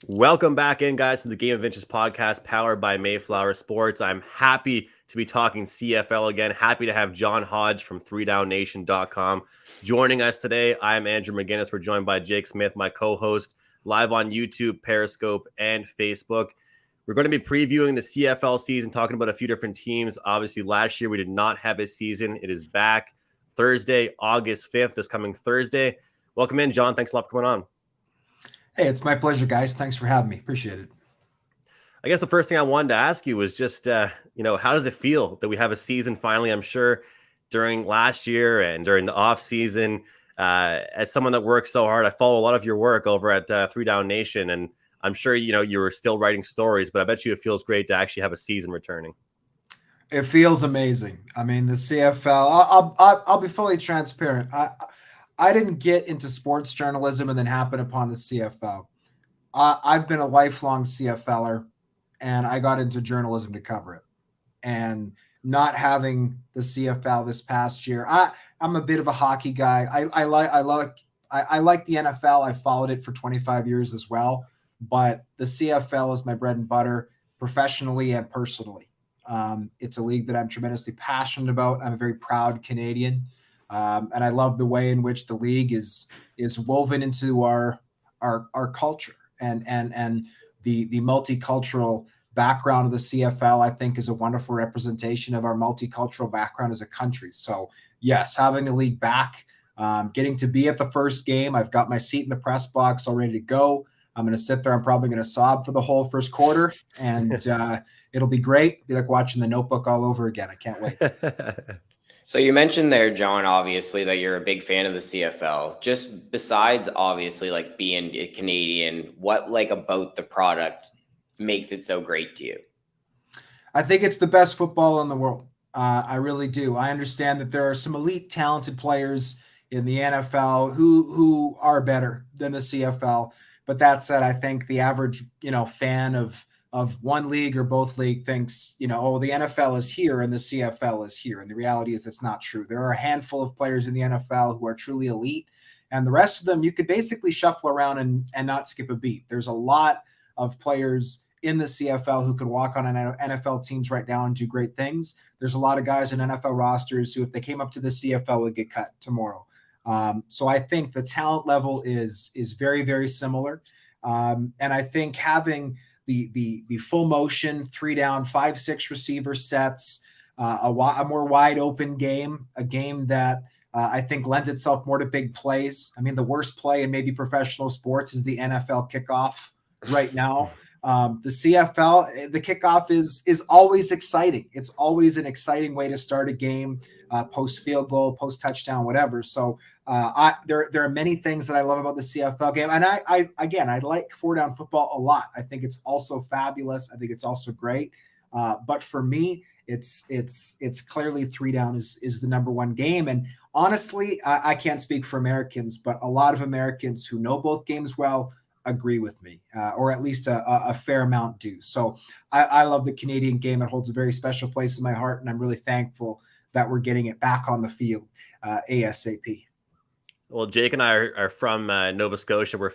Welcome back in, guys, to the Game of Inches podcast powered by Mayflower Sports. I'm happy to be talking CFL again. Happy to have John Hodge from 3downnation.com joining us today. I'm Andrew McGinnis. We're joined by Jake Smith, my co-host, live on YouTube, Periscope, and Facebook. We're going to be previewing the CFL season, talking about a few different teams. Obviously, last year we did not have a season. It is back Thursday, August 5th, this coming Thursday. Welcome in, John. Thanks a lot for coming on. Hey, it's my pleasure, guys. Thanks for having me. Appreciate it. I guess the first thing I wanted to ask you was just, how does it feel that we have a season finally? I'm sure during last year and during the off season, as someone that works so hard, I follow a lot of your work over at 3 Down Nation, and I'm sure, you were still writing stories, but I bet you it feels great to actually have a season returning. It feels amazing. I mean, the CFL, I'll be fully transparent. I didn't get into sports journalism and then happen upon the CFL. I've been a lifelong CFLer, and I got into journalism to cover it. And not having the CFL this past year, I'm a bit of a hockey guy. I like the NFL. I followed it for 25 years as well, but the CFL is my bread and butter, professionally and personally. It's a league that I'm tremendously passionate about. I'm a very proud Canadian. And I love the way in which the league is woven into our culture and the multicultural background of the CFL. I think is a wonderful representation of our multicultural background as a country. So yes, having the league back, getting to be at the first game. I've got my seat in the press box all ready to go. I'm going to sit there. I'm probably going to sob for the whole first quarter, and it'll be great. It'll be like watching The Notebook all over again. I can't wait. So you mentioned there, John, obviously that you're a big fan of the CFL. Just besides obviously like being a Canadian, what like about the product makes it so great to you? I think it's the best football in the world. I really do. I understand that there are some elite talented players in the NFL who are better than the CFL. But that said, I think the average, fan of one league or both league thinks, the NFL is here and the CFL is here. And the reality is that's not true. There are a handful of players in the NFL who are truly elite, and the rest of them you could basically shuffle around and not skip a beat. There's a lot of players in the CFL who could walk on NFL teams right now and do great things. There's a lot of guys in NFL rosters who, if they came up to the CFL, would get cut tomorrow. So I think the talent level is very, very similar. And I think having the full motion 3 down, 5-6 receiver sets, a more wide open game, a game that I think lends itself more to big plays. I mean, the worst play in maybe professional sports is the NFL kickoff right now. The CFL, the kickoff is always exciting. It's always an exciting way to start a game, post field goal, post touchdown, whatever. So there are many things that I love about the CFL game, and I like 4 down football a lot. I think it's also fabulous. I think it's also great. But for me, it's clearly 3 down is the number one game. And honestly, I can't speak for Americans, but a lot of Americans who know both games well agree with me, or at least a fair amount do. So I love the Canadian game. It holds a very special place in my heart, and I'm really thankful that we're getting it back on the field ASAP. Well, Jake and I are from Nova Scotia. We're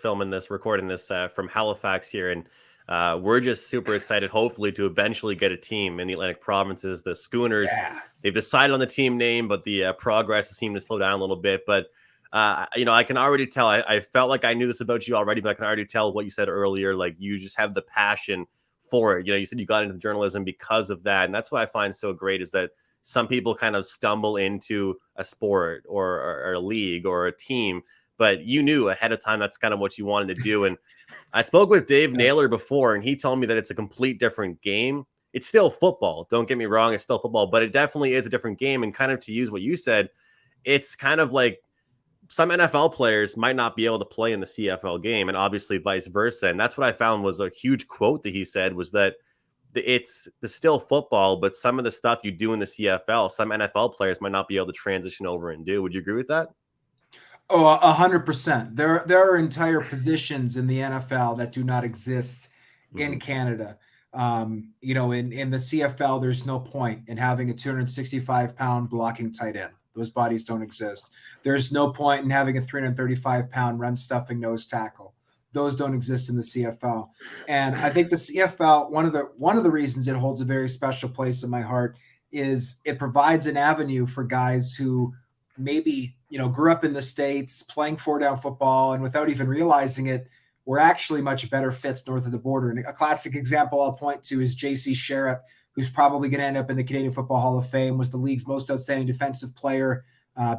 recording this from Halifax here, and we're just super excited, hopefully, to eventually get a team in the Atlantic provinces. The Schooners, they've decided on the team name, but the progress seemed to slow down a little bit. But I can already tell. I felt like I knew this about you already, but I can already tell what you said earlier. Like, you just have the passion for it. You said you got into journalism because of that, and that's what I find so great is that some people kind of stumble into a sport or a league or a team, but you knew ahead of time that's kind of what you wanted to do. And I spoke with Dave Naylor before, and he told me that it's a complete different game. It's still football. Don't get me wrong. It's still football, but it definitely is a different game. And kind of to use what you said, it's kind of like some NFL players might not be able to play in the CFL game, and obviously vice versa. And that's what I found was a huge quote that he said was that it's still football, but some of the stuff you do in the CFL, some NFL players might not be able to transition over and do. Would you agree with that? Oh, 100%. There are entire positions in the NFL that do not exist in Canada. In the CFL, there's no point in having a 265-pound blocking tight end. Those bodies don't exist. There's no point in having a 335-pound run stuffing nose tackle. Those don't exist in the CFL. And I think the CFL, one of the reasons it holds a very special place in my heart is it provides an avenue for guys who maybe, grew up in the States playing 4-down football, and without even realizing it, were actually much better fits north of the border. And a classic example I'll point to is J.C. Sherritt, who's probably going to end up in the Canadian Football Hall of Fame, was the league's most outstanding defensive player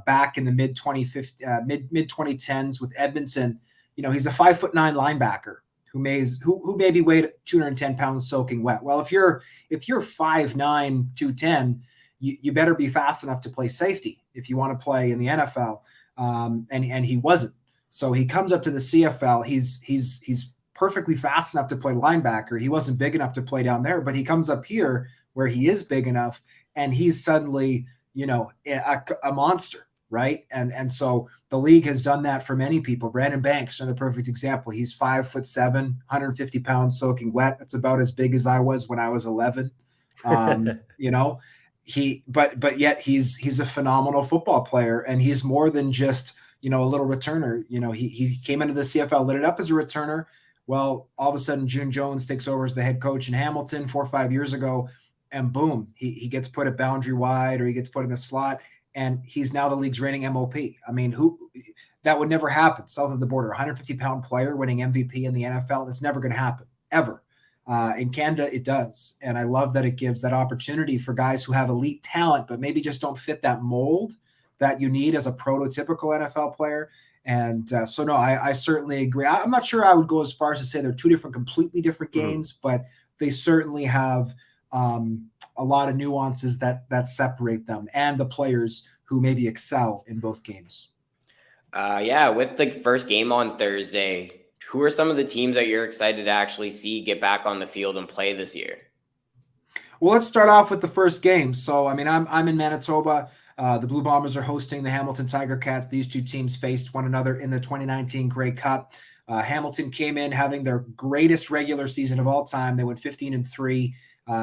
back in the mid 2010s with Edmonton. He's a 5'9" linebacker who maybe weighed 210 pounds soaking wet. Well, if you're 5'9", 210, you better be fast enough to play safety if you want to play in the NFL. And he wasn't. So he comes up to the CFL. He's perfectly fast enough to play linebacker. He wasn't big enough to play down there, but he comes up here where he is big enough, and he's suddenly, a monster, right? And so the league has done that for many people. Brandon Banks, another perfect example. He's 5'7", 150 pounds soaking wet. That's about as big as I was when I was 11. But yet he's a phenomenal football player, and he's more than just, a little returner. He came into the CFL, lit it up as a returner. Well, all of a sudden, June Jones takes over as the head coach in Hamilton 4 or 5 years ago, and boom, he gets put at boundary wide, or he gets put in the slot, and he's now the league's reigning MOP. I mean, that would never happen south of the border. 150-pound player winning MVP in the NFL, that's never going to happen, ever. In Canada, it does, and I love that it gives that opportunity for guys who have elite talent, but maybe just don't fit that mold that you need as a prototypical NFL player. And so, no, I certainly agree. I'm not sure I would go as far as to say they're two completely different games, but they certainly have a lot of nuances that separate them and the players who maybe excel in both games. With the first game on Thursday, who are some of the teams that you're excited to actually see get back on the field and play this year? Well, let's start off with the first game. So, I mean, I'm in Manitoba. The Blue Bombers are hosting the Hamilton Tiger Cats. These two teams faced one another in the 2019 Grey Cup. Hamilton came in having their greatest regular season of all time. They went 15-3.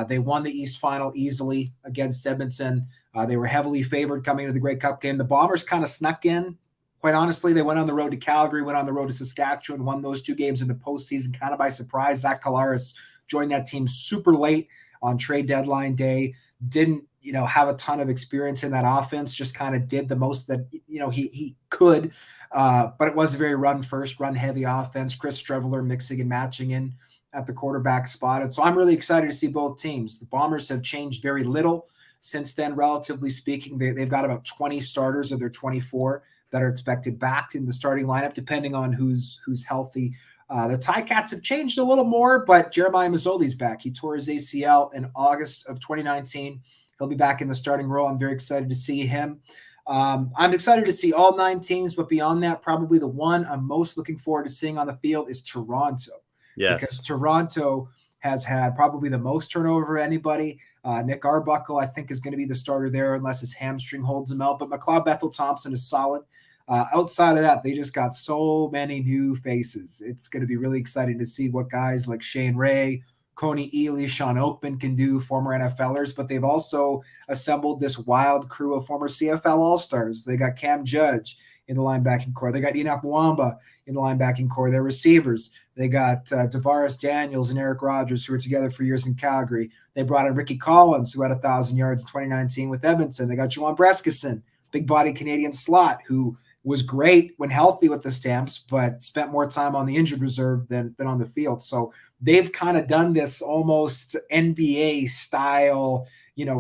They won the East Final easily against Edmonton. They were heavily favored coming into the Grey Cup game. The Bombers kind of snuck in. Quite honestly, they went on the road to Calgary, went on the road to Saskatchewan, won those two games in the postseason kind of by surprise. Zach Collaros joined that team super late on trade deadline day. Didn't, have a ton of experience in that offense, just kind of did the most that, he could. But it was a very run-first, run-heavy offense. Chris Streveler mixing and matching in at the quarterback spot. And so I'm really excited to see both teams. The Bombers have changed very little since then, relatively speaking. They've got about 20 starters of their 24 that are expected back in the starting lineup, depending on who's healthy. The Ticats have changed a little more, but Jeremiah Mazzoli's back. He tore his ACL in August of 2019. He'll be back in the starting role. I'm very excited to see him. I'm excited to see all 9 teams, but beyond that, probably the one I'm most looking forward to seeing on the field is Toronto. Yes. Because Toronto has had probably the most turnover of anybody. Nick Arbuckle, I think, is going to be the starter there unless his hamstring holds him out. But McLeod Bethel-Thompson is solid. Outside of that, they just got so many new faces. It's going to be really exciting to see what guys like Shane Ray, Coney Ely, Sean Oakman can do, former NFLers, but they've also assembled this wild crew of former CFL All-Stars. They got Cam Judge in the linebacking core. They got Enoch Mwamba in the linebacking core. Their receivers, they got Tavares Daniels and Eric Rogers, who were together for years in Calgary. They brought in Ricky Collins, who had 1,000 yards in 2019 with Edmonton. They got Juwan Breskison, big-body Canadian slot, who was great when healthy with the Stamps, but spent more time on the injured reserve than on the field. So they've kind of done this almost NBA style,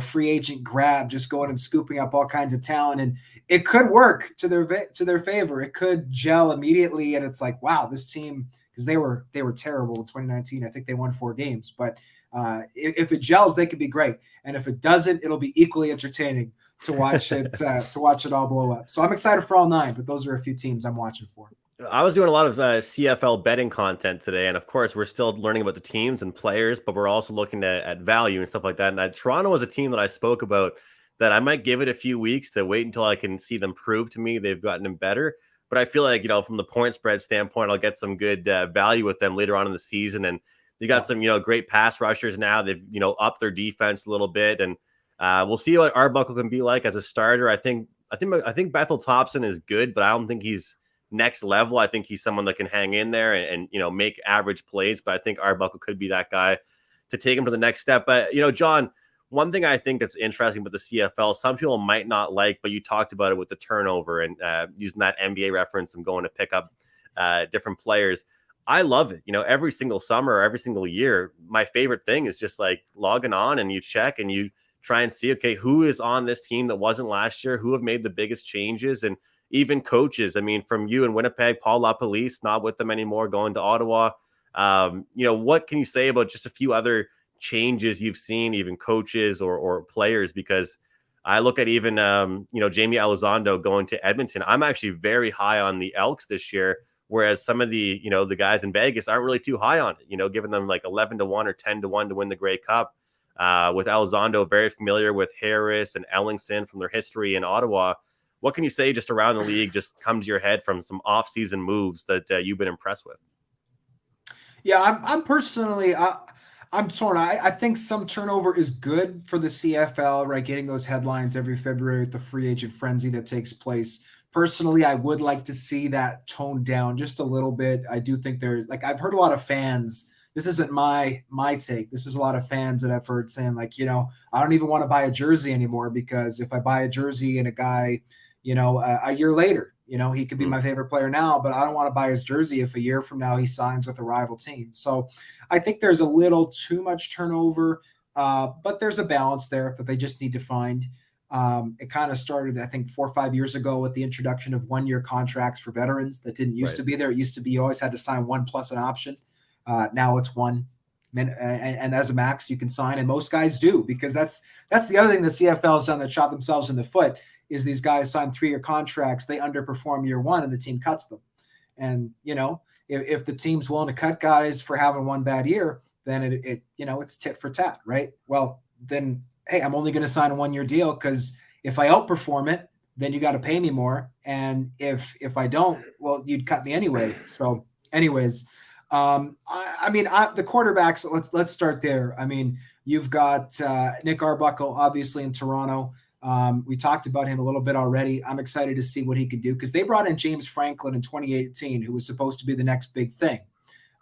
free agent grab, just going and scooping up all kinds of talent. And it could work to their favor. It could gel immediately. And it's like, wow, this team, because they were terrible in 2019. I think they won 4 games, but if it gels, they could be great. And if it doesn't, it'll be equally entertaining to watch it all blow up. So I'm excited for all 9, but those are a few teams I'm watching for. I was doing a lot of CFL betting content today, and of course, we're still learning about the teams and players, but we're also looking at value and stuff like that. And Toronto was a team that I spoke about that I might give it a few weeks to wait until I can see them prove to me they've gotten better. But I feel like, from the point spread standpoint, I'll get some good value with them later on in the season. And you got some, great pass rushers now. They've, upped their defense a little bit, and we'll see what Arbuckle can be like as a starter. I think Bethel Thompson is good, but I don't think he's next level. I think he's someone that can hang in there and make average plays. But I think Arbuckle could be that guy to take him to the next step. But John, one thing I think that's interesting about the CFL, some people might not like, but you talked about it with the turnover and using that NBA reference and going to pick up different players. I love it. Every single summer, or every single year, my favorite thing is just like logging on and you check and you try and see, okay, who is on this team that wasn't last year, who have made the biggest changes, and even coaches. I mean, from you in Winnipeg, Paul LaPolice, not with them anymore, going to Ottawa. What can you say about just a few other changes you've seen, even coaches or players? Because I look at even Jamie Elizondo going to Edmonton. I'm actually very high on the Elks this year, whereas some of the the guys in Vegas aren't really too high on it. Giving them like 11-1 or 10-1 to win the Grey Cup. With Elizondo very familiar with Harris and Ellingson from their history in Ottawa. What can you say just around the league just come to your head from some off-season moves that you've been impressed with? Yeah, I'm personally, I'm torn. I think some turnover is good for the CFL, right? Getting those headlines every February with the free agent frenzy that takes place. Personally, I would like to see that toned down just a little bit. I do think there's, like, I've heard a lot of fans. This isn't my take. This is a lot of fans that I've heard saying, like, I don't even want to buy a jersey anymore, because if I buy a jersey and a guy, a year later, he could be my favorite player now, but I don't want to buy his jersey if a year from now he signs with a rival team. So I think there's a little too much turnover, but there's a balance there that they just need to find. It kind of started, I think, 4 or 5 years ago with the introduction of 1-year contracts for veterans that didn't used to be there. It used to be you always had to sign 1 plus an option. Now it's 1. And as a max you can sign, and most guys do, because that's the other thing the CFL has done that shot themselves in the foot, is these guys sign 3-year contracts, they underperform year 1 and the team cuts them. And if the team's willing to cut guys for having 1 bad year, then it's tit for tat, right? Well, then hey, I'm only going to sign a 1-year deal, because if I outperform it, then you got to pay me more, and if I don't, well, you'd cut me anyway. So anyways, the quarterbacks, let's start there. I mean, you've got Nick Arbuckle, obviously, in Toronto. We talked about him a little bit already. I'm excited to see what he could do, because they brought in James Franklin in 2018, who was supposed to be the next big thing.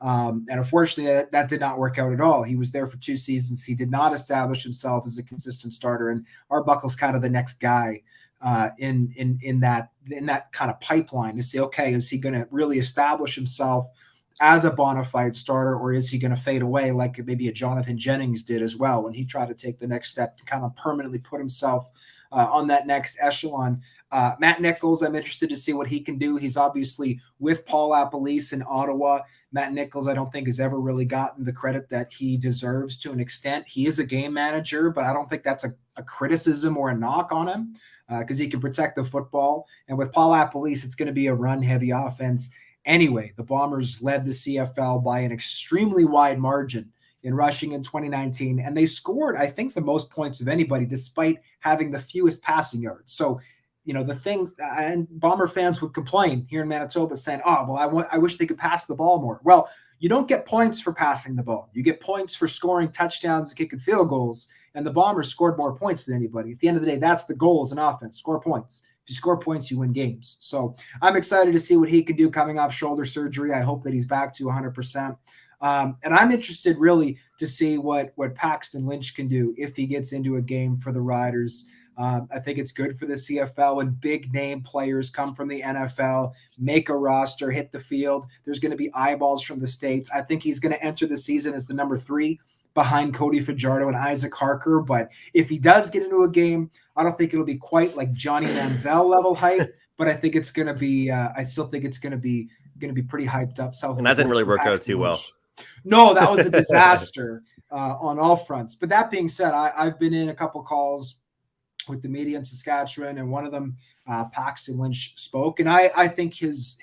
And unfortunately, that did not work out at all. He was there for 2 seasons. He did not establish himself as a consistent starter, and Arbuckle's kind of the next guy in that kind of pipeline to say, okay, is he going to really establish himself as a bona fide starter, or is he going to fade away like maybe a Jonathan Jennings did as well when he tried to take the next step to kind of permanently put himself on that next echelon? Matt Nichols, I'm interested to see what he can do. He's obviously with Paul LaPolice in Ottawa. Matt Nichols, I don't think, has ever really gotten the credit that he deserves to an extent. He is a game manager, but I don't think that's a criticism or a knock on him, because he can protect the football. And with Paul LaPolice, it's going to be a run-heavy offense. Anyway, the Bombers led the CFL by an extremely wide margin in rushing in 2019, and they scored, I think, the most points of anybody, despite having the fewest passing yards. So, the things, and Bomber fans would complain here in Manitoba saying, oh, well, I wish they could pass the ball more. Well, you don't get points for passing the ball. You get points for scoring touchdowns and kicking field goals, and the Bombers scored more points than anybody. At the end of the day, that's the goal as an offense, score points. If you score points, you win games. So I'm excited to see what he can do coming off shoulder surgery. I hope that he's back to 100%. And I'm interested really to see what Paxton Lynch can do if he gets into a game for the Riders. I think it's good for the CFL when big name players come from the NFL, make a roster, hit the field. There's going to be eyeballs from the States. I think he's going to enter the season as the number 3 behind Cody Fajardo and Isaac Harker. But if he does get into a game, I don't think it'll be quite like Johnny Manziel level hype, but I think it's going to be, I still think it's going to be pretty hyped up. And that didn't really work out too well. No, that was a disaster on all fronts. But that being said, I've been in a couple calls with the media in Saskatchewan, and one of them, Paxton Lynch, spoke. And I think his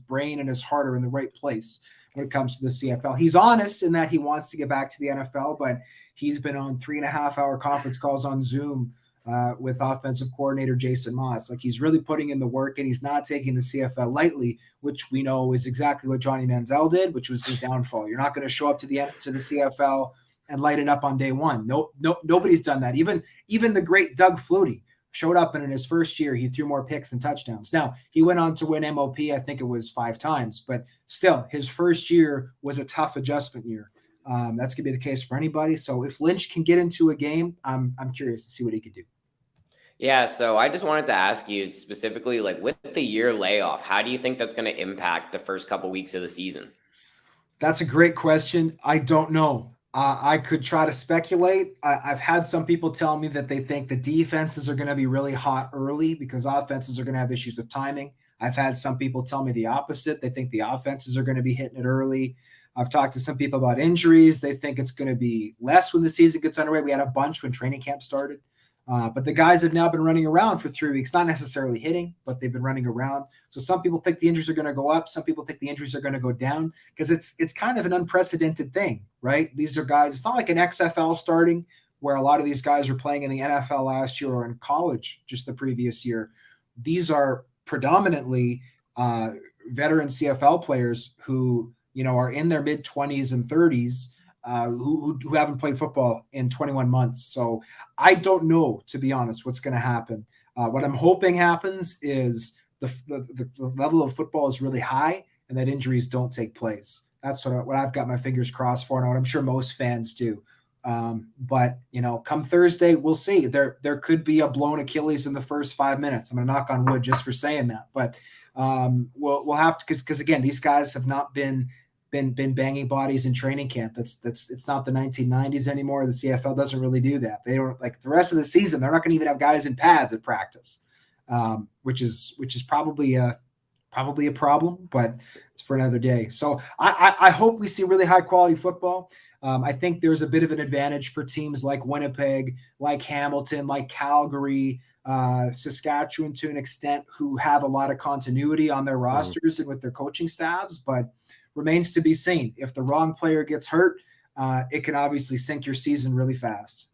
brain and his heart are in the right place when it comes to the CFL. He's honest in that he wants to get back to the NFL, but he's been on 3.5-hour conference calls on Zoom with offensive coordinator Jason Moss. Like, he's really putting in the work, and he's not taking the CFL lightly, which we know is exactly what Johnny Manziel did, which was his downfall. You're not going to show up to the CFL and light it up on day one. No, nobody's done that. Even the great Doug Flutie, showed up, and in his first year, he threw more picks than touchdowns. Now, he went on to win MOP, I think it was 5 times, but still, his first year was a tough adjustment year. That's going to be the case for anybody. So if Lynch can get into a game, I'm curious to see what he could do. Yeah, so I just wanted to ask you specifically, like with the year layoff, how do you think that's going to impact the first couple weeks of the season? That's a great question. I don't know. I could try to speculate. I've had some people tell me that they think the defenses are going to be really hot early because offenses are going to have issues with timing. I've had some people tell me the opposite. They think the offenses are going to be hitting it early. I've talked to some people about injuries. They think it's going to be less when the season gets underway. We had a bunch when training camp started. But the guys have now been running around for 3 weeks, not necessarily hitting, but they've been running around. So some people think the injuries are going to go up. Some people think the injuries are going to go down because it's kind of an unprecedented thing, right? These are guys. It's not like an XFL starting where a lot of these guys were playing in the NFL last year or in college just the previous year. These are predominantly veteran CFL players who, are in their mid-20s and 30s. Who haven't played football in 21 months. So I don't know, to be honest, what's going to happen. What I'm hoping happens is the level of football is really high and that injuries don't take place. That's what I've got my fingers crossed for, and what I'm sure most fans do. But come Thursday, we'll see. There could be a blown Achilles in the first 5 minutes. I'm going to knock on wood just for saying that. But we'll have to, because again, these guys have not been banging bodies in training camp. It's not the 1990s anymore. The CFL doesn't really do that. They don't, like the rest of the season, they're not going to even have guys in pads at practice, which is probably a problem, but it's for another day. So I hope we see really high quality football. I think there's a bit of an advantage for teams like Winnipeg, like Hamilton, like Calgary, Saskatchewan to an extent, who have a lot of continuity on their rosters and with their coaching staffs, but remains to be seen. If the wrong player gets hurt, it can obviously sink your season really fast.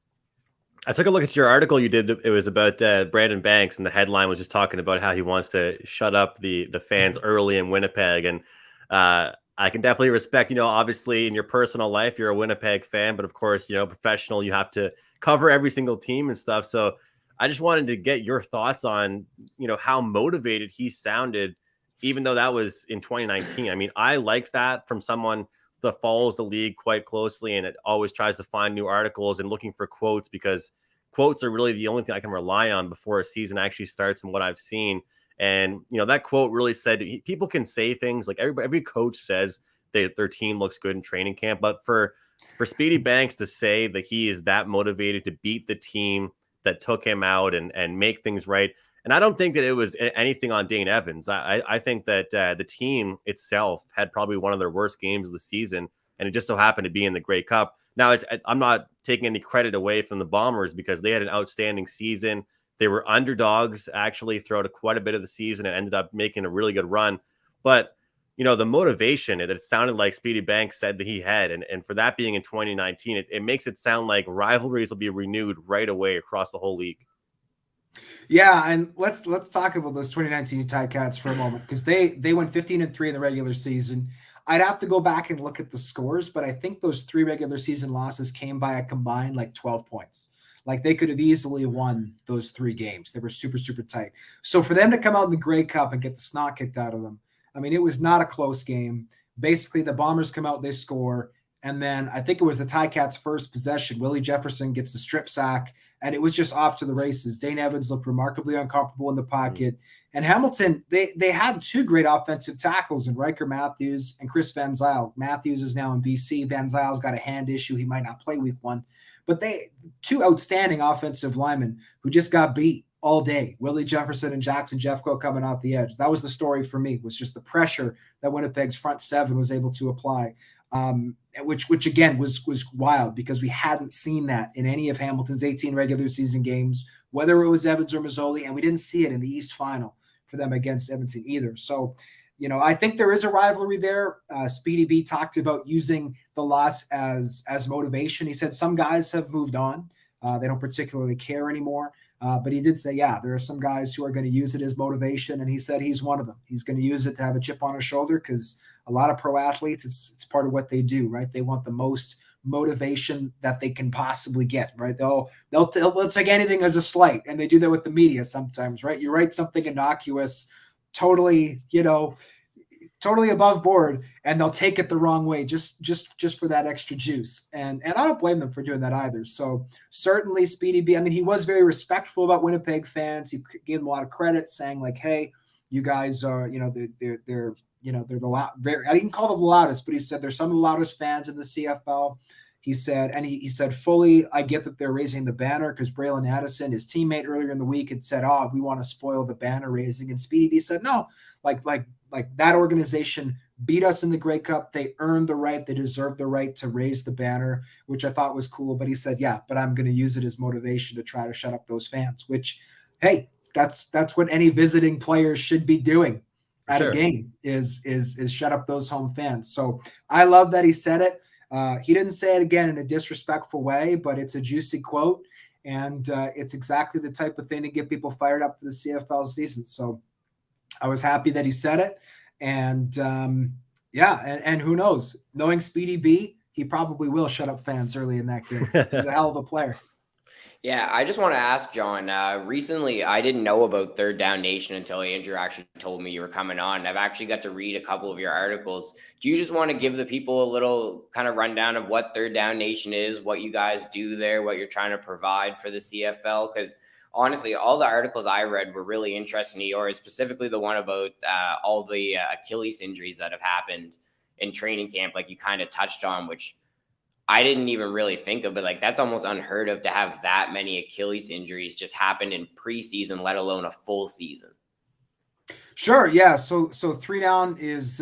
I took a look at your article you did. It was about Brandon Banks, and the headline was just talking about how he wants to shut up the fans early in Winnipeg. And I can definitely respect, obviously in your personal life, you're a Winnipeg fan, but of course, professional, you have to cover every single team and stuff. So I just wanted to get your thoughts on, how motivated he sounded, even though that was in 2019. I mean, I liked that from someone that follows the league quite closely and it always tries to find new articles and looking for quotes, because quotes are really the only thing I can rely on before a season actually starts and what I've seen. And, that quote really said people can say things like every coach says their team looks good in training camp, but for Speedy Banks to say that he is that motivated to beat the team that took him out and make things right. And I don't think that it was anything on Dane Evans. I think that the team itself had probably one of their worst games of the season, and it just so happened to be in the Grey Cup. Now, I'm not taking any credit away from the Bombers because they had an outstanding season. They were underdogs actually throughout quite a bit of the season and ended up making a really good run. But, the motivation that it sounded like Speedy Banks said that he had, and for that being in 2019, it makes it sound like rivalries will be renewed right away across the whole league. Yeah, and let's talk about those 2019 Ticats for a moment, because they went 15-3 in the regular season. I'd have to go back and look at the scores, but I think those 3 regular season losses came by a combined 12 points. Like they could have easily won those 3 games. They were super, super tight. So for them to come out in the Grey Cup and get the snot kicked out of them, I mean, it was not a close game. Basically, the Bombers come out, they score, and then I think it was the Ticats' first possession. Willie Jefferson gets the strip sack, and it was just off to the races. Dane Evans looked remarkably uncomfortable in the pocket. And Hamilton, they had 2 great offensive tackles in Riker Matthews and Chris Van Zyl. Matthews is now in BC. Van Zyl's got a hand issue. He might not play week 1. But 2 outstanding offensive linemen who just got beat all day. Willie Jefferson and Jackson Jeffco coming off the edge. That was the story for me, was just the pressure that Winnipeg's front 7 was able to apply. Which again was wild, because we hadn't seen that in any of Hamilton's 18 regular season games, whether it was Evans or Mazzoli, and we didn't see it in the East Final for them against Edmonton either. So, I think there is a rivalry there. Speedy B talked about using the loss as motivation. He said some guys have moved on. They don't particularly care anymore. But he did say, yeah, there are some guys who are going to use it as motivation. And he said he's one of them. He's going to use it to have a chip on his shoulder, because a lot of pro athletes, it's part of what they do, right? They want the most motivation that they can possibly get, right? They'll take anything as a slight, and they do that with the media sometimes, right? You write something innocuous, totally, totally above board, and they'll take it the wrong way just for that extra juice. And I don't blame them for doing that either. So certainly Speedy B, I mean, he was very respectful about Winnipeg fans. He gave them a lot of credit, saying like, hey, you guys are, they're the loud, I didn't call them the loudest, but he said they're some of the loudest fans in the CFL. He said, and he said fully, I get that they're raising the banner, because Braylon Addison, his teammate earlier in the week, had said, oh, we want to spoil the banner raising. And Speedy B said, no, like that organization beat us in the Grey Cup. They earned the right. They deserve the right to raise the banner, which I thought was cool. But he said, yeah, but I'm going to use it as motivation to try to shut up those fans, which, hey, that's what any visiting players should be doing at a game is shut up those home fans. So I love that he said it. He didn't say it again in a disrespectful way, but it's a juicy quote, and it's exactly the type of thing to get people fired up for the CFL season. So I was happy that he said it, and and who knows? Knowing Speedy B, he probably will shut up fans early in that game. He's a hell of a player. Yeah, I just want to ask John, recently I didn't know about Third Down Nation until Andrew actually told me you were coming on. I've actually got to read a couple of your articles. Do you just want to give the people a little kind of rundown of what Third Down Nation is, what you guys do there, what you're trying to provide for the CFL? Because honestly, all the articles I read were really interesting to yours, specifically the one about all the Achilles injuries that have happened in training camp, like you kind of touched on, which I didn't even really think of, but like that's almost unheard of to have that many Achilles injuries just happen in preseason, let alone a full season. Sure. Yeah. So 3 Down is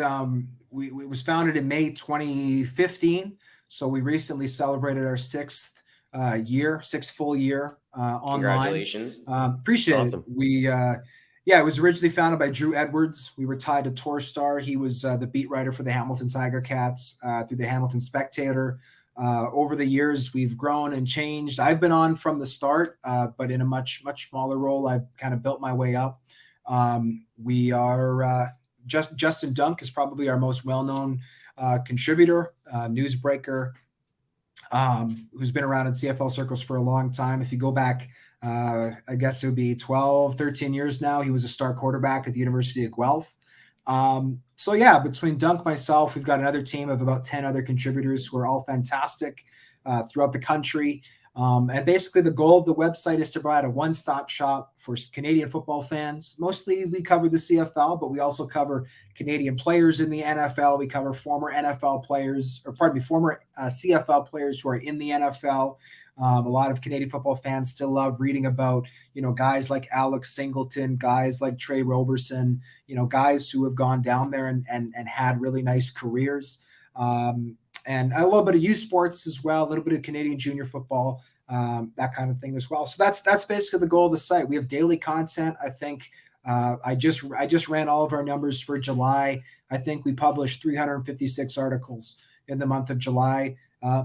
we was founded in May 2015. So we recently celebrated our sixth full year online. Congratulations. Appreciate awesome. It. It was originally founded by Drew Edwards. We were tied to Torstar. He was the beat writer for the Hamilton Tiger Cats through the Hamilton Spectator. Over the years, we've grown and changed. I've been on from the start, but in a much smaller role. I've kind of built my way up. We are Justin Dunk is probably our most well-known contributor, newsbreaker, who's been around in CFL circles for a long time. If you go back, I guess it would be 12, 13 years now, he was a star quarterback at the University of Guelph. So yeah, between Dunk, myself, we've got another team of about 10 other contributors who are all fantastic throughout the country. And basically the goal of the website is to provide a one-stop shop for Canadian football fans. Mostly we cover the CFL, but we also cover Canadian players in the NFL. We cover former NFL players, former CFL players who are in the NFL. A lot of Canadian football fans still love reading about, guys like Alex Singleton, guys like Trey Roberson, guys who have gone down there and had really nice careers. And a little bit of youth sports as well, a little bit of Canadian junior football, that kind of thing as well. So that's basically the goal of the site. We have daily content. I think I just ran all of our numbers for July. I think we published 356 articles in the month of July.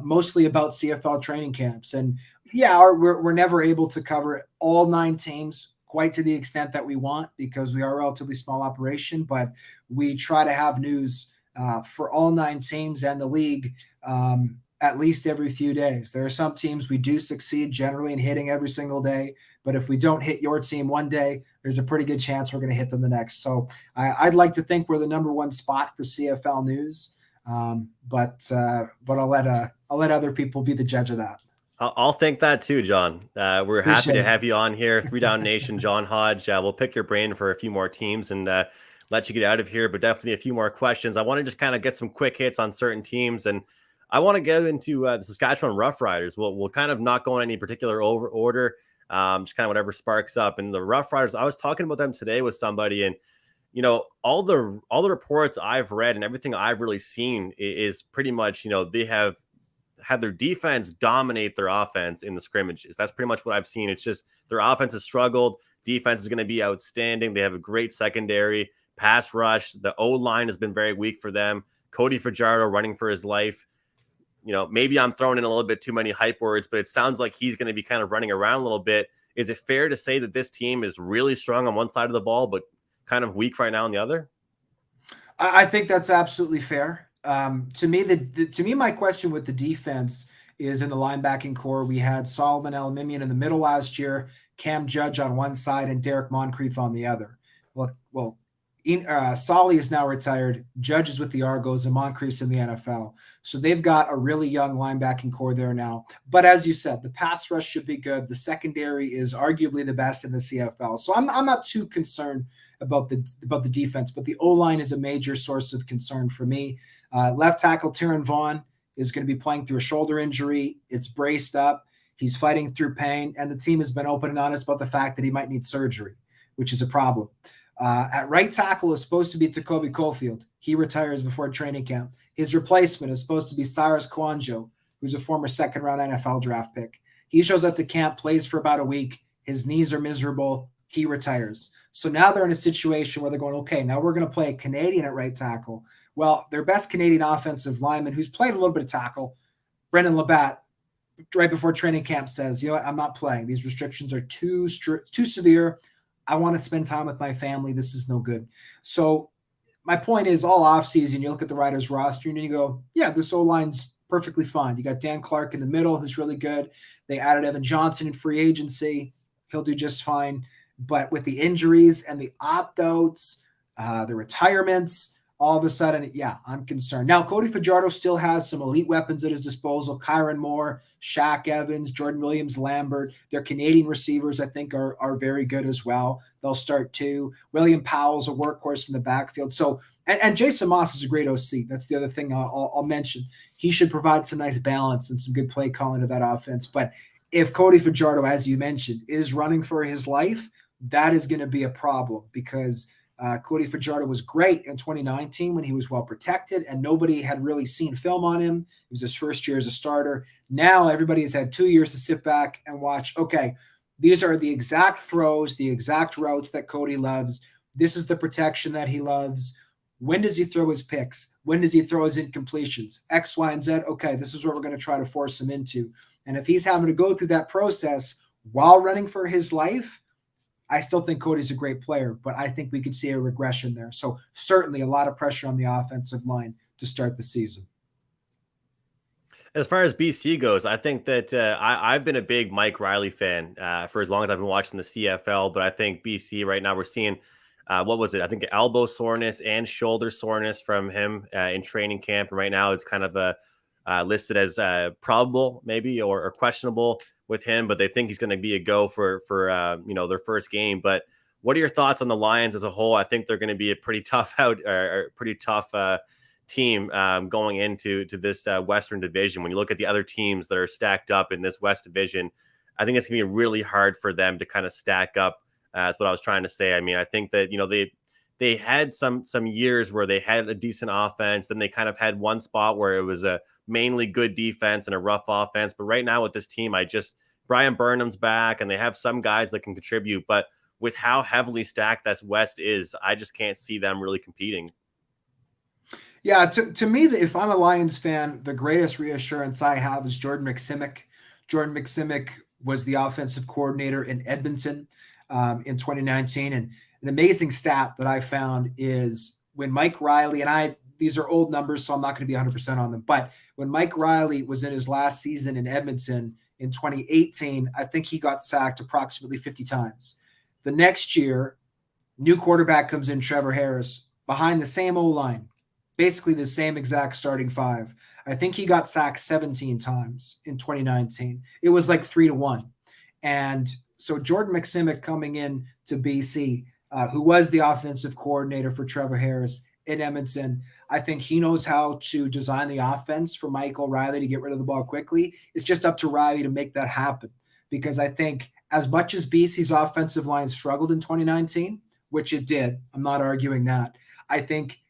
Mostly about CFL training camps. And we're never able to cover all 9 teams quite to the extent that we want, because we are a relatively small operation, but we try to have news for all 9 teams and the league at least every few days. There are some teams we do succeed generally in hitting every single day, but if we don't hit your team one day, there's a pretty good chance we're going to hit them the next. So I'd like to think we're the number 1 spot for CFL news. But I'll let other people be the judge of that. I'll think that too, John. We're happy to have you on here. 3 Down Nation, John Hodge. We'll pick your brain for a few more teams and let you get out of here, but definitely a few more questions. I want to just kind of get some quick hits on certain teams, and I want to get into the Saskatchewan Roughriders. We'll kind of not go in any particular order, just kind of whatever sparks up. And the Roughriders, I was talking about them today with somebody, and all the reports I've read and everything I've really seen is pretty much, they have had their defense dominate their offense in the scrimmages. That's pretty much what I've seen. It's just their offense has struggled. Defense is going to be outstanding. They have a great secondary, pass rush. The O-line has been very weak for them. Cody Fajardo running for his life. Maybe I'm throwing in a little bit too many hype words, but it sounds like he's going to be kind of running around a little bit. Is it fair to say that this team is really strong on one side of the ball, but kind of weak right now on the other? I think that's absolutely fair. To me, my question with the defense is in the linebacking core. We had Solomon Elimimian in the middle last year, Cam Judge on one side, and Derek Moncrief on the other. Solly is now retired. Judge is with the Argos, and Moncrief's in the NFL. So they've got a really young linebacking core there now. But as you said, the pass rush should be good. The secondary is arguably the best in the CFL. So I'm not too concerned about the defense, but the O-line is a major source of concern for me. Left tackle Tyron Vaughn is going to be playing through a shoulder injury. It's braced up. He's fighting through pain, and the team has been open and honest about the fact that he might need surgery, which is a problem. At right tackle is supposed to be Takobi Caulfield. He retires before training camp. His replacement is supposed to be Cyrus Kouandjio, who's a former second-round NFL draft pick. He shows up to camp, plays for about a week. His knees are miserable. He retires. So now they're in a situation where they're going, okay, now we're going to play a Canadian at right tackle. Well, their best Canadian offensive lineman, who's played a little bit of tackle, Brendan Labatt, right before training camp says, you know what, I'm not playing. These restrictions are too severe. I want to spend time with my family. This is no good. So my point is, all offseason, you look at the Riders roster and you go, yeah, this O-line's perfectly fine. You got Dan Clark in the middle, who's really good. They added Evan Johnson in free agency. He'll do just fine. But with the injuries and the opt-outs, the retirements, all of a sudden, yeah, I'm concerned. Now, Cody Fajardo still has some elite weapons at his disposal. Kyron Moore, Shaq Evans, Jordan Williams-Lambert. Their Canadian receivers, I think, are very good as well. They'll start too. William Powell's a workhorse in the backfield. So, and Jason Moss is a great OC. That's the other thing I'll mention. He should provide some nice balance and some good play calling to that offense. But if Cody Fajardo, as you mentioned, is running for his life, that is going to be a problem because Cody Fajardo was great in 2019 when he was well protected and nobody had really seen film on him. It was his first year as a starter. Now everybody has had 2 years to sit back and watch. Okay, these are the exact throws, the exact routes that Cody loves. This is the protection that he loves. When does he throw his picks? When does he throw his incompletions? X, Y, and Z. Okay, this is what we're going to try to force him into. And if he's having to go through that process while running for his life, I still think Cody's a great player, but I think we could see a regression there. So certainly a lot of pressure on the offensive line to start the season. As far as BC goes, I think that I've been a big Mike Riley fan for as long as I've been watching the CFL, but I think BC right now we're seeing, what was it? I think elbow soreness and shoulder soreness from him in training camp. And right now it's kind of listed as probable maybe or questionable with him, but they think he's going to be a go for their first game. But what are your thoughts on the Lions as a whole? I think they're going to be a pretty tough team going into this Western division. When you look at the other teams that are stacked up in this West division, I think it's going to be really hard for them to kind of stack up. That's what I was trying to say. I mean, I think that, they had some years where they had a decent offense. Then they kind of had one spot where it was a mainly good defense and a rough offense. But right now with this team, Brian Burnham's back and they have some guys that can contribute. But with how heavily stacked this West is, I just can't see them really competing. Yeah, to me, if I'm a Lions fan, the greatest reassurance I have is Jordan McSimic. Jordan McSimic was the offensive coordinator in Edmonton in 2019. And an amazing stat that I found is when Mike Riley, and these are old numbers, so I'm not going to be 100% on them, but when Mike Riley was in his last season in Edmonton in 2018, I think he got sacked approximately 50 times. The next year, new quarterback comes in, Trevor Harris, behind the same O-line, basically the same exact starting five. I think he got sacked 17 times in 2019. It was like 3-1. And so Jordan McSimic coming in to BC, who was the offensive coordinator for Trevor Harris in Edmonton, I think he knows how to design the offense for Michael Riley to get rid of the ball quickly. It's just up to Riley to make that happen. Because I think as much as BC's offensive line struggled in 2019, which it did, I'm not arguing that, I think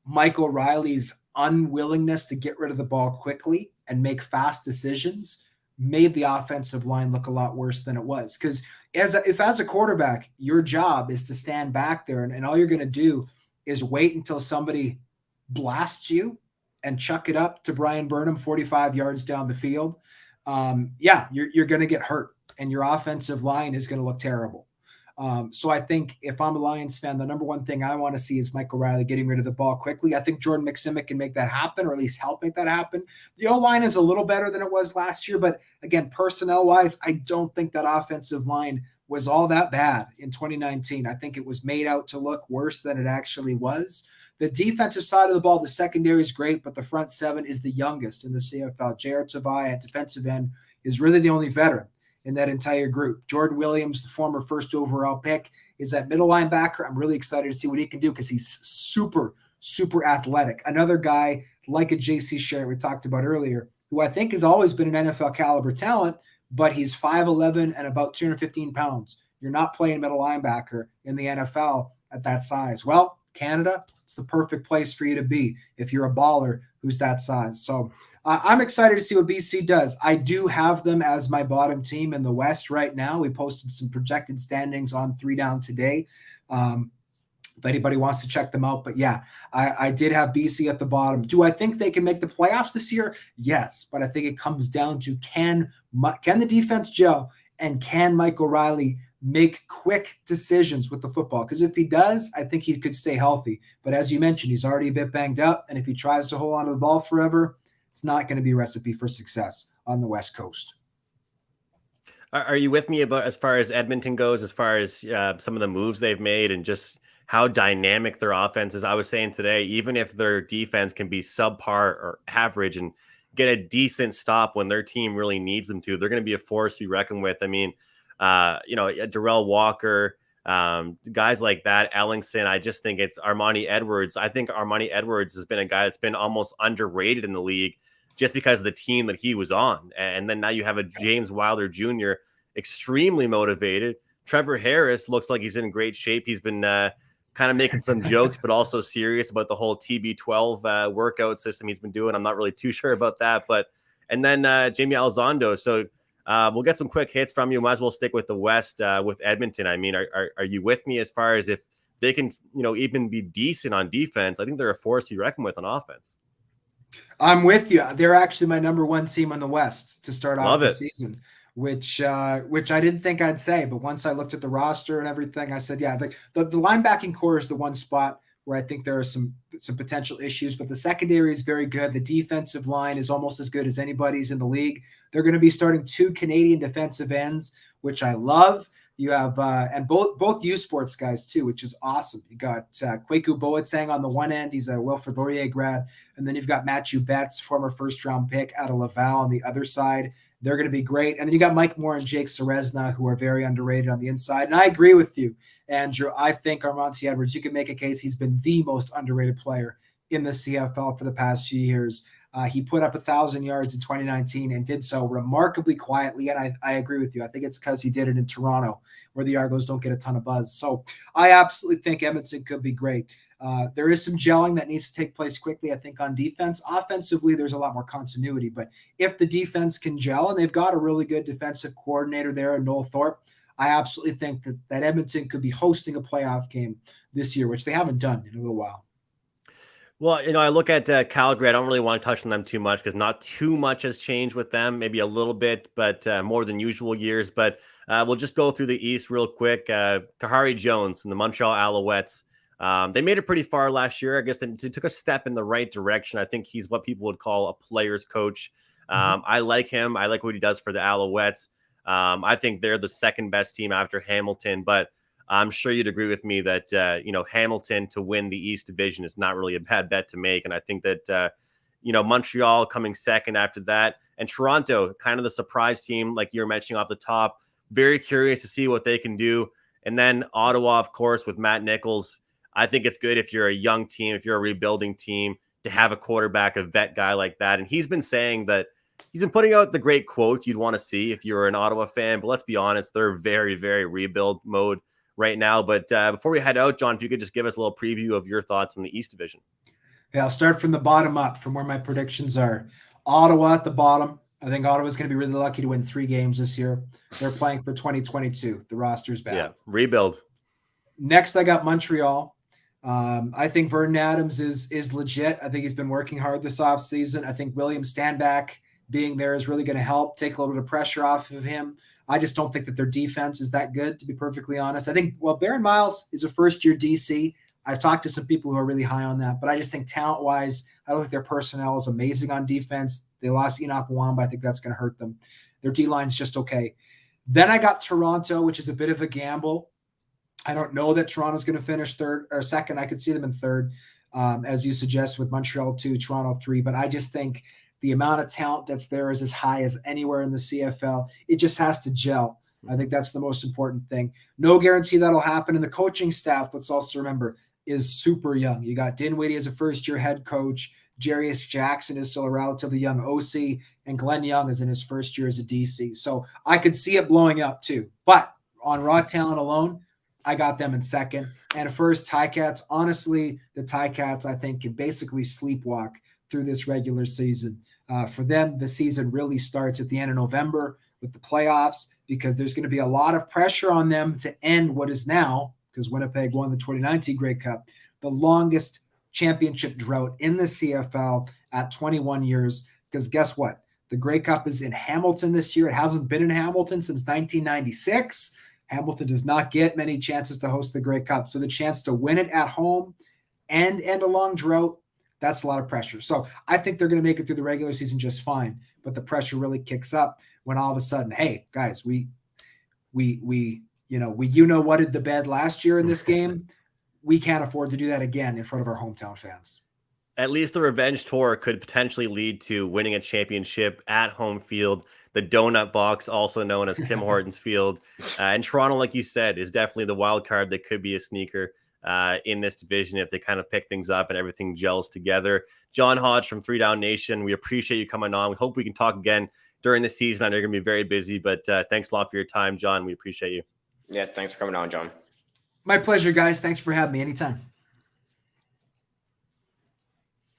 Michael Riley's unwillingness to get rid of the ball quickly and make fast decisions made the offensive line look a lot worse than it was. Because as a quarterback, your job is to stand back there and all you're going to do is wait until somebody blasts you and chuck it up to Brian Burnham 45 yards down the field. You're going to get hurt and your offensive line is going to look terrible. So I think if I'm a Lions fan, the number one thing I want to see is Michael Riley getting rid of the ball quickly. I think Jordan McSimic can make that happen, or at least help make that happen. The O-line is a little better than it was last year, but again, personnel-wise, I don't think that offensive line was all that bad in 2019. I think it was made out to look worse than it actually was. The defensive side of the ball, the secondary is great, but the front seven is the youngest in the CFL. Jared Tavai at defensive end is really the only veteran in that entire group. Jordan Williams, the former first overall pick, is that middle linebacker. I'm really excited to see what he can do because he's super, super athletic. Another guy like a JC Sherritt we talked about earlier, who I think has always been an NFL caliber talent, but he's 5'11" and about 215 pounds. You're not playing middle linebacker in the NFL at that size. Well, Canada, it's the perfect place for you to be if you're a baller who's that size. So I'm excited to see what BC does. I do have them as my bottom team in the West right now. We posted some projected standings on 3 Down today. If anybody wants to check them out. But yeah, I did have BC at the bottom. Do I think they can make the playoffs this year? Yes, but I think it comes down to can the defense gel, and can Michael Riley make quick decisions with the football? Because if he does, I think he could stay healthy. But as you mentioned, he's already a bit banged up, and if he tries to hold on to the ball forever, it's not going to be a recipe for success on the West Coast. Are you with me about as far as Edmonton goes, as far as some of the moves they've made and just how dynamic their offense is? I was saying today, even if their defense can be subpar or average and get a decent stop when their team really needs them to, they're going to be a force to be reckoned with. I mean, Darrell Walker, guys like that, Ellingson. I just think it's Armani Edwards. I think Armani Edwards has been a guy that's been almost underrated in the league just because of the team that he was on. And then now you have a James Wilder Jr., extremely motivated. Trevor Harris looks like he's in great shape. He's been kind of making some jokes, but also serious about the whole TB12 workout system he's been doing. I'm not really too sure about that. And then Jamie Elizondo. So we'll get some quick hits from you. Might as well stick with the West with Edmonton. I mean, are you with me as far as if they can, even be decent on defense? I think they're a force to reckon with on offense. I'm with you. They're actually my number one team in the West to start off the season, which I didn't think I'd say. But once I looked at the roster and everything, I said, yeah, the linebacking core is the one spot where I think there are some potential issues, but the secondary is very good. The defensive line is almost as good as anybody's in the league. They're going to be starting 2 Canadian defensive ends, which I love. You have and both U Sports guys too, which is awesome. You got Kwaku Boateng on the one end. He's a Wilfrid Laurier grad. And then you've got Matthew Betts, former first-round pick out of Laval on the other side. They're going to be great. And then you got Mike Moore and Jake Serezna, who are very underrated on the inside. And I agree with you, Andrew. I think Armani Edwards, you can make a case he's been the most underrated player in the CFL for the past few years. He put up 1,000 yards in 2019 and did so remarkably quietly. And I agree with you. I think it's because he did it in Toronto, where the Argos don't get a ton of buzz. So I absolutely think Edmonton could be great. There is some gelling that needs to take place quickly, I think, on defense. Offensively, there's a lot more continuity. But if the defense can gel, and they've got a really good defensive coordinator there in Noel Thorpe, I absolutely think that Edmonton could be hosting a playoff game this year, which they haven't done in a little while. Well, I look at Calgary. I don't really want to touch on them too much because not too much has changed with them, maybe a little bit, but more than usual years. But we'll just go through the East real quick. Kahari Jones and the Montreal Alouettes. They made it pretty far last year. I guess they took a step in the right direction. I think he's what people would call a player's coach. I like him. I like what he does for the Alouettes. I think they're the second best team after Hamilton, but I'm sure you'd agree with me that, Hamilton to win the East Division is not really a bad bet to make. And I think that, Montreal coming second after that, and Toronto, kind of the surprise team, like you were mentioning off the top. Very curious to see what they can do. And then Ottawa, of course, with Matt Nichols. I think it's good if you're a young team, if you're a rebuilding team, to have a quarterback, a vet guy like that. And he's been saying that he's been putting out the great quotes you'd want to see if you're an Ottawa fan. But let's be honest, they're very, very rebuild mode right now. But before we head out, John, if you could just give us a little preview of your thoughts on the East Division. Yeah, I'll start from the bottom up, from where my predictions are. Ottawa at the bottom. I think Ottawa's going to be really lucky to win 3 games this year. They're playing for 2022. The roster's bad. Yeah, rebuild. Next, I got Montreal. I think Vernon Adams is legit. I think he's been working hard this offseason. I think William Stanback being there is really going to help take a little bit of pressure off of him. I just don't think that their defense is that good, to be perfectly honest. I think, well, Baron Miles is a first-year DC. I've talked to some people who are really high on that, but I just think talent-wise, I don't think their personnel is amazing on defense. They lost Enoch Mwamba. I think that's going to hurt them. Their D-line's just okay. Then I got Toronto, which is a bit of a gamble. I don't know that Toronto's going to finish third or second. I could see them in third, as you suggest, with Montreal 2, Toronto 3. But I just think the amount of talent that's there is as high as anywhere in the CFL. It just has to gel. I think that's the most important thing. No guarantee that'll happen. And the coaching staff, let's also remember, is super young. You got Dinwiddie as a first-year head coach. Jarius Jackson is still a relatively young OC, and Glenn Young is in his first year as a DC. So I could see it blowing up too. But on raw talent alone, I got them in second. And first, Ticats. Honestly, the Ticats, I think, can basically sleepwalk through this regular season. For them, the season really starts at the end of November with the playoffs, because there's going to be a lot of pressure on them to end what is now, because Winnipeg won the 2019 Grey Cup, the longest championship drought in the CFL at 21 years. Because guess what? The Grey Cup is in Hamilton this year. It hasn't been in Hamilton since 1996. Hamilton does not get many chances to host the Grey Cup. So the chance to win it at home and end a long drought, that's a lot of pressure. So I think they're going to make it through the regular season just fine. But the pressure really kicks up when all of a sudden, hey, guys, we whatted the bed last year in this game. We can't afford to do that again in front of our hometown fans. At least the revenge tour could potentially lead to winning a championship at home field, the donut box, also known as Tim Hortons Field. And Toronto, like you said, is definitely the wild card that could be a sneaker in this division if they kind of pick things up and everything gels together. John Hodge from 3 Down Nation, we appreciate you coming on. We hope we can talk again during the season. I know you're going to be very busy, but thanks a lot for your time, John. We appreciate you. Yes, thanks for coming on, John. My pleasure, guys. Thanks for having me anytime.